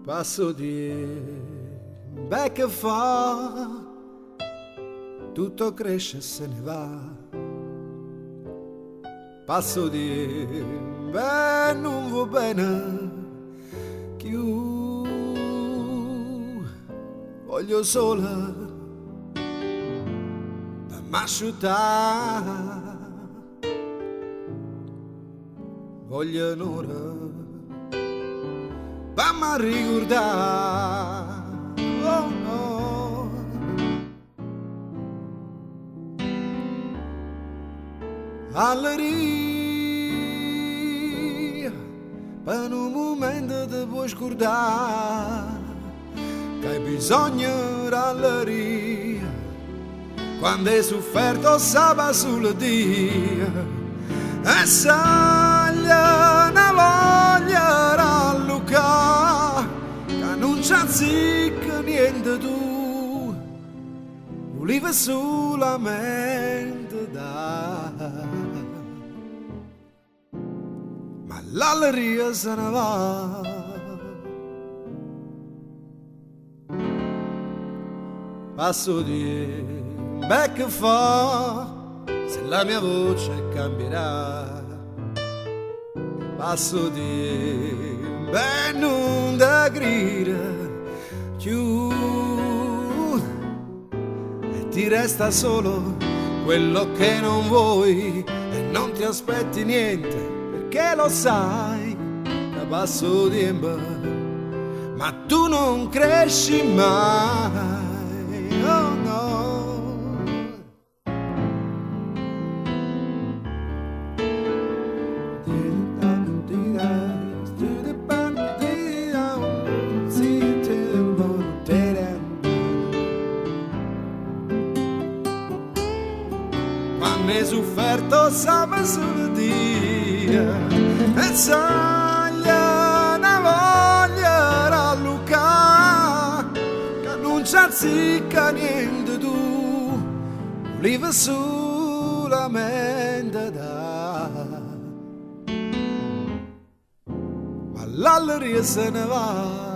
Passo di beh che fa, tutto cresce e se ne va. Passo di beh non va bene più, voglio sola da m'asciuttare, voglio un'ora vammi a ricordare, oh no. Alleria, per un momento ti puoi scordare che hai bisogno d'alleria quando hai sofferto sabato sulle dia e saglia una voglia rallucare che non c'è zicca niente tu volevi solamente dare, ma l'alleria se ne va. Passo di beh che fa se la mia voce cambierà. Passo di beh non da grida più e ti resta solo quello che non vuoi e non ti aspetti niente perché lo sai che passo di ma tu non cresci mai, oh no. Quando hai sofferto sabato sulle dia e saglia una voglia rallucare che non c'è zicca niente tu volevi solamente dare, ma l'alleria se ne va.